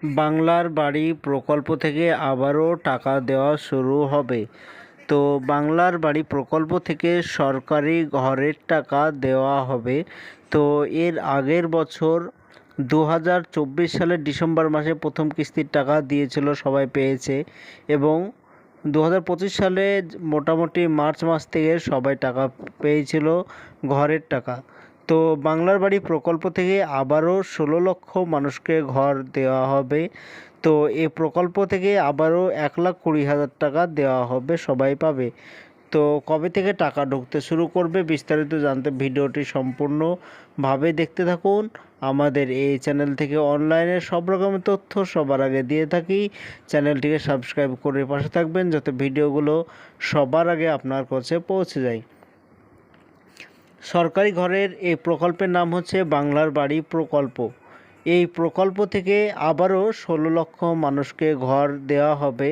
বাংলার বাড়ি প্রকল্প থেকে আবারও টাকা দেওয়া শুরু হবে। তো বাংলার বাড়ি প্রকল্প থেকে সরকারি ঘরের টাকা দেওয়া হবে। তো এর আগের বছর 2024 সালের ডিসেম্বর মাসে প্রথম কিস্তির টাকা দিয়েছিল, সবাই পেয়েছে। এবং 2025 সালে মোটামুটি মার্চ মাস থেকে সবাই টাকা পেয়েছিল, ঘরের টাকা। তো বাংলার বাড়ি প্রকল্প থেকে আবারও 16 লক্ষ মানুষকে ঘর দেওয়া হবে। তো এই প্রকল্প থেকে আবারও 1,20,000 টাকা দেওয়া হবে, সবাই পাবে। তো কবে থেকে টাকা ঢুকতে শুরু করবে বিস্তারিত জানতে ভিডিওটি সম্পূর্ণভাবে দেখতে থাকুন। আমাদের এই চ্যানেল থেকে অনলাইনে সব রকমের তথ্য সবার আগে দিয়ে থাকি। চ্যানেলটিকে সাবস্ক্রাইব করে পাশে থাকবেন যাতে ভিডিওগুলো সবার আগে আপনার কাছে পৌঁছে যায়। সরকারি ঘরের এই প্রকল্পের নাম হচ্ছে বাংলার বাড়ি প্রকল্প। এই প্রকল্প থেকে আবারও 16 লক্ষ মানুষকে ঘর দেওয়া হবে।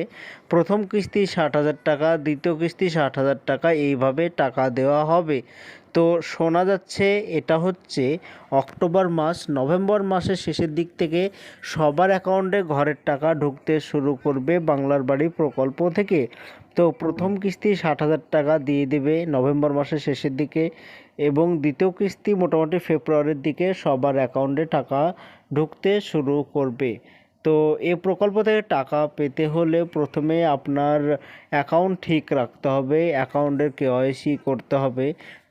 প্রথম কিস্তি 60,000 টাকা, দ্বিতীয় কিস্তি 60,000 টাকা, এইভাবে টাকা দেওয়া হবে। তো শোনা যাচ্ছে এটা হচ্ছে অক্টোবর মাস, নভেম্বর মাসের শেষের দিক থেকে সবার অ্যাকাউন্টে ঘরের টাকা ঢুকতে শুরু করবে বাংলার বাড়ি প্রকল্প থেকে। তো প্রথম কিস্তি 60,000 টাকা দিয়ে দেবে নভেম্বর মাসের শেষের দিকে, এবং দ্বিতীয় কিস্তি মোটামুটি ফেব্রুয়ারির দিকে সবার অ্যাকাউন্টে টাকা ঢুকতে শুরু করবে। তো এই প্রকল্প থেকে টাকা পেতে হলে প্রথমে আপনার অ্যাকাউন্ট ঠিক রাখতে হবে, অ্যাকাউন্টের কেওয়াইসি করতে হবে।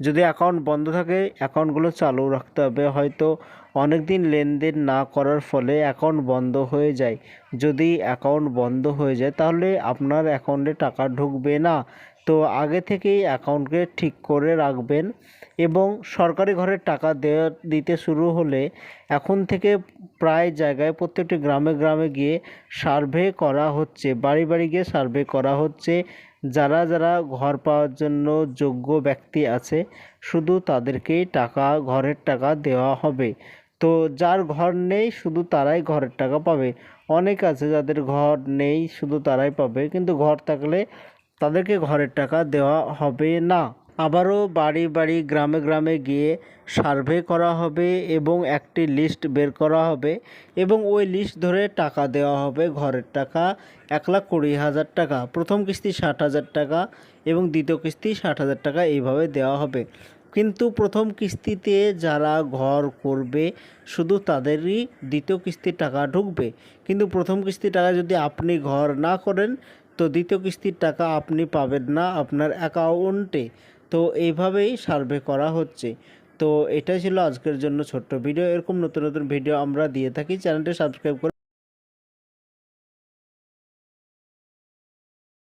যদি অ্যাকাউন্ট বন্ধ থাকে অ্যাকাউন্টগুলো চালু রাখতে হবে। হয়তো অনেক দিন লেনদেন না করার ফলে অ্যাকাউন্ট বন্ধ হয়ে যায়। যদি অ্যাকাউন্ট বন্ধ হয়ে যায় তাহলে আপনার অ্যাকাউন্টে টাকা ঢুকবে না। তো আগে থেকেই অ্যাকাউন্টকে ঠিক করে রাখবেন। এবং সরকারি ঘরের টাকা দিতে শুরু হলে এখন থেকে প্রায় জায়গায় প্রত্যেকটি গ্রামে গ্রামে গিয়ে সার্ভে করা হচ্ছে, বাড়ি বাড়ি গিয়ে সার্ভে করা হচ্ছে। যারা যারা ঘর পাওয়ার জন্য যোগ্য ব্যক্তি আছে শুধু তাদেরকেই টাকা, ঘরের টাকা দেওয়া হবে। তো যার ঘর নেই শুধু তারাই ঘরের টাকা পাবে। অনেক আছে যাদের ঘর নেই, শুধু তারাই পাবে, কিন্তু ঘর থাকলে তাদেরকে ঘরের টাকা দেওয়া হবে না। আবারও বাড়ি বাড়ি গ্রামে গ্রামে গিয়ে সার্ভে করা হবে এবং একটি লিস্ট বের করা হবে, এবং ওই লিস্ট ধরে টাকা দেওয়া হবে। ঘরের টাকা 1,20,000 টাকা, প্রথম কিস্তি 60,000 টাকা এবং দ্বিতীয় কিস্তি 60,000 টাকা, এইভাবে দেওয়া হবে। কিন্তু প্রথম কিস্তিতে যারা ঘর করবে শুধু তাদেরই দ্বিতীয় কিস্তির টাকা ঢুকবে। কিন্তু প্রথম কিস্তির টাকা যদি আপনি ঘর না করেন তো দ্বিতীয় কিস্তির টাকা আপনি পাবেন না আপনার অ্যাকাউন্টে। তো এইভাবেই সার্ভে করা হচ্ছে। তো এটাই ছিল আজকের জন্য ছোট্ট ভিডিও। এরকম নতুন নতুন ভিডিও আমরা দিয়ে থাকি, চ্যানেলটি সাবস্ক্রাইব করে